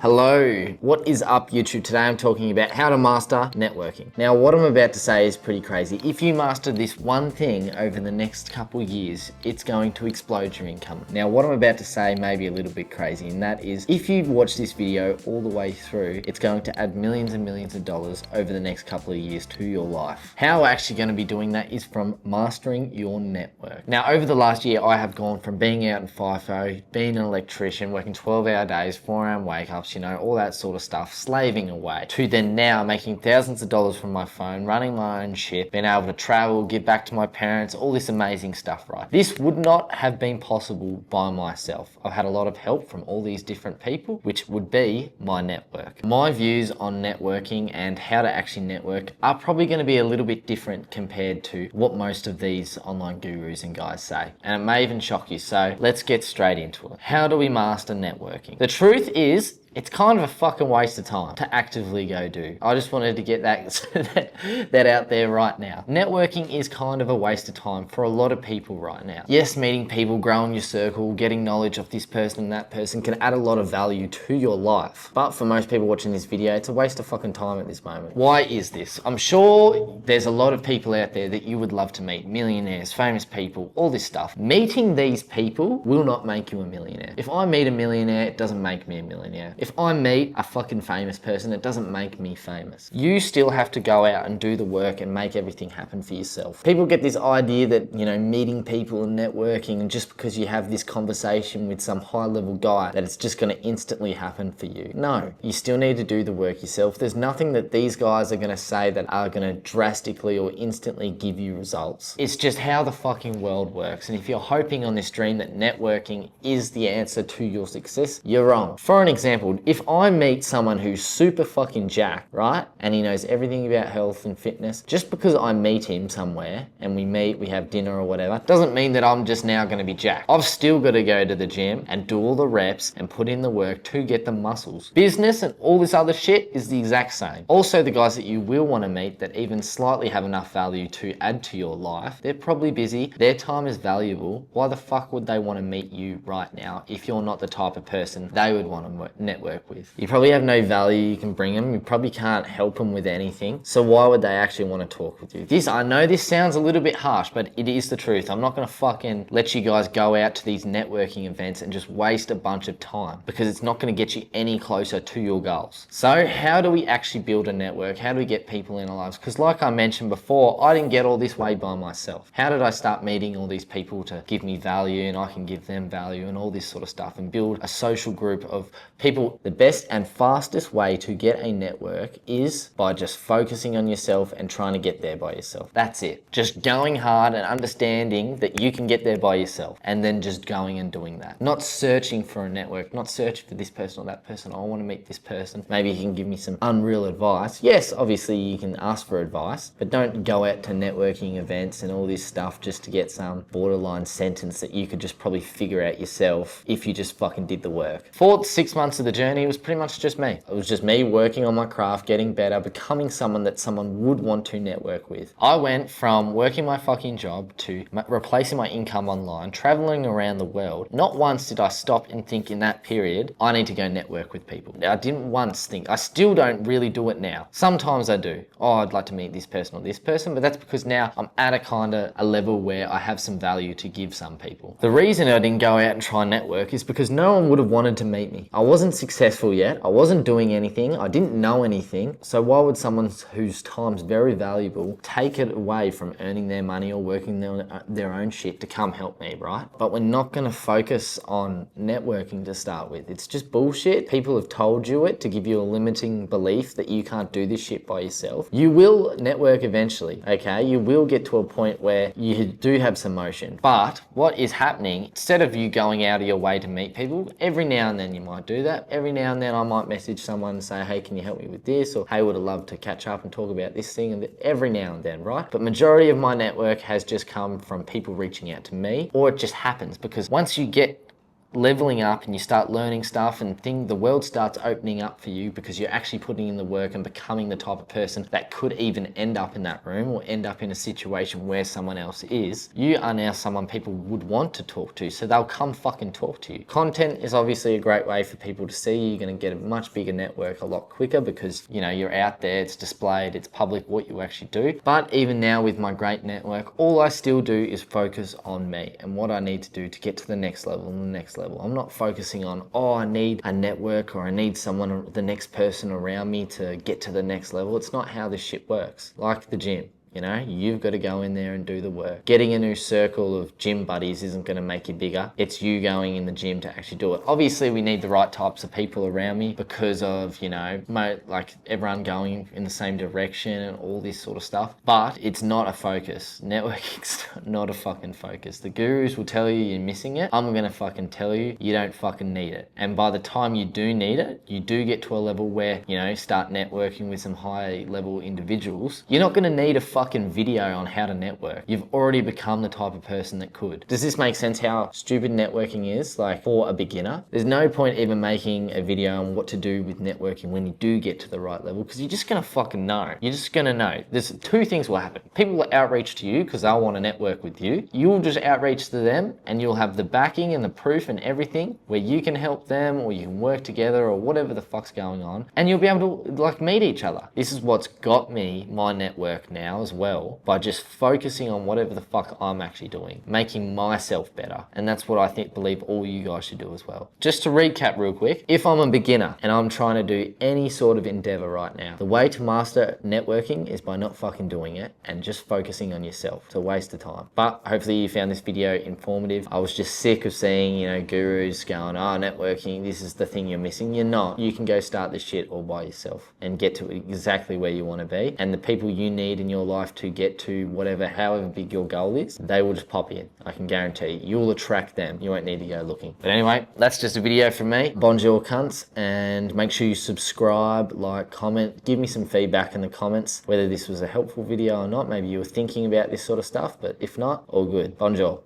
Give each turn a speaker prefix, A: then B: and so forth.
A: Hello, what is up YouTube? Today I'm talking about how to master networking. Now what I'm about to say is pretty crazy. If you master this one thing over the next couple years, it's going to explode your income. Now what I'm about to say may be a little bit crazy, and that is if you watch this video all the way through, it's going to add millions and millions of dollars over the next couple of years to your life. How we're actually going to be doing that is from mastering your network. Now over the last year, I have gone from being out in FIFO, being an electrician, working 12-hour days, 4-hour wake-ups, you know, all that sort of stuff, slaving away, to then now making thousands of dollars from my phone, running my own shit, being able to travel, give back to my parents, all this amazing stuff, right? This would not have been possible by myself. I've had a lot of help from all these different people, which would be my network. My views on networking and how to actually network are probably going to be a little bit different compared to what most of these online gurus and guys say. And it may even shock you. So let's get straight into it. How do we master networking? The truth is, it's kind of a fucking waste of time to actively go do. I just wanted to get that out there right now. Networking is kind of a waste of time for a lot of people right now. Yes, meeting people, growing your circle, getting knowledge of this person and that person can add a lot of value to your life. But for most people watching this video, it's a waste of fucking time at this moment. Why is this? I'm sure there's a lot of people out there that you would love to meet. Millionaires, famous people, all this stuff. Meeting these people will not make you a millionaire. If I meet a millionaire, it doesn't make me a millionaire. If I meet a fucking famous person, it doesn't make me famous. You still have to go out and do the work and make everything happen for yourself. People get this idea that, you know, meeting people and networking, and just because you have this conversation with some high-level guy, that it's just going to instantly happen for you. No, you still need to do the work yourself. There's nothing that these guys are going to say that are going to drastically or instantly give you results. It's just how the fucking world works. And if you're hoping on this dream that networking is the answer to your success, you're wrong. For an example, if I meet someone who's super fucking jacked, right, and he knows everything about health and fitness, just because I meet him somewhere and we meet, we have dinner or whatever, doesn't mean that I'm just now going to be jacked. I've still got to go to the gym and do all the reps and put in the work to get the muscles. Business and all this other shit is the exact same. Also, the guys that you will want to meet that even slightly have enough value to add to your life, they're probably busy, their time is valuable. Why the fuck would they want to meet you right now if you're not the type of person they would want to network with? You probably have no value you can bring them. You probably can't help them with anything. So why would they actually want to talk with you? I know this sounds a little bit harsh, but it is the truth. I'm not going to fucking let you guys go out to these networking events and just waste a bunch of time, because it's not going to get you any closer to your goals. So how do we actually build a network? How do we get people in our lives? Because like I mentioned before, I didn't get all this way by myself. How did I start meeting all these people to give me value and I can give them value and all this sort of stuff, and build a social group of people? The best and fastest way to get a network is by just focusing on yourself and trying to get there by yourself. That's it. Just going hard and understanding that you can get there by yourself, and then just going and doing that. Not searching for a network, not searching for this person or that person. I want to meet this person. Maybe he can give me some unreal advice. Yes, obviously you can ask for advice, but don't go out to networking events and all this stuff just to get some borderline sentence that you could just probably figure out yourself if you just fucking did the work. For 6 months of the journey, it was pretty much just me. It was just me working on my craft, getting better, becoming someone that someone would want to network with. I went from working my fucking job to replacing my income online, traveling around the world. Not once did I stop and think in that period, I need to go network with people. I didn't once think. I still don't really do it now. Sometimes I do. Oh, I'd like to meet this person or this person, but that's because now I'm at a level where I have some value to give some people. The reason I didn't go out and try and network is because no one would have wanted to meet me. I wasn't successful yet. I wasn't doing anything. I didn't know anything. So why would someone whose time's very valuable take it away from earning their money or working their own shit to come help me, right? But we're not going to focus on networking to start with. It's just bullshit. People have told you it to give you a limiting belief that you can't do this shit by yourself. You will network eventually, okay? You will get to a point where you do have some motion. But what is happening, instead of you going out of your way to meet people, every now and then you might do that. Every now and then I might message someone and say, hey, can you help me with this? Or hey, would have loved to catch up and talk about this thing. And every now and then, right? But majority of my network has just come from people reaching out to me, or it just happens because once you get leveling up and you start learning stuff and the world starts opening up for you because you're actually putting in the work and becoming the type of person that could even end up in that room or end up in a situation where someone else is, you are now someone people would want to talk to, so they'll come fucking talk to you. Content is obviously a great way for people to see you. You're going to get a much bigger network a lot quicker because, you know, you're out there, it's displayed, it's public what you actually do. But even now with my great network, all I still do is focus on me and what I need to do to get to the next level and the next level. I'm not focusing on, oh, I need a network or I need someone, the next person around me to get to the next level. It's not how this shit works. Like the gym. You know, you've got to go in there and do the work. Getting a new circle of gym buddies isn't going to make you bigger. It's you going in the gym to actually do it. Obviously, we need the right types of people around me because of, you know, like everyone going in the same direction and all this sort of stuff. But it's not a focus. Networking's not a fucking focus. The gurus will tell you you're missing it. I'm going to fucking tell you, you don't fucking need it. And by the time you do need it, you do get to a level where, you know, start networking with some high level individuals. You're not going to need a fucking video on how to network. You've already become the type of person that could. Does this make sense how stupid networking is, like, for a beginner? There's no point even making a video on what to do with networking when you do get to the right level, because you're just gonna fucking know. You're just gonna know. There's two things will happen. People will outreach to you because they'll want to network with you. You'll just outreach to them and you'll have the backing and the proof and everything where you can help them or you can work together or whatever the fuck's going on, and you'll be able to, like, meet each other. This is what's got me my network now as well, by just focusing on whatever the fuck I'm actually doing, making myself better. And that's what I believe all you guys should do as well. Just to recap real quick, if I'm a beginner and I'm trying to do any sort of endeavor right now, the way to master networking is by not fucking doing it and just focusing on yourself. It's a waste of time. But hopefully you found this video informative. I was just sick of seeing, you know, gurus going, oh, networking, this is the thing you're missing. You're not. You can go start this shit all by yourself and get to exactly where you want to be. And the people you need in your life to get to whatever, however big your goal is, they will just pop in. I can guarantee you. You'll attract them. You won't need to go looking. But anyway, that's just a video from me. Bonjour cunts, and make sure you subscribe, like, comment, give me some feedback in the comments, whether this was a helpful video or not. Maybe you were thinking about this sort of stuff, but if not, all good. Bonjour.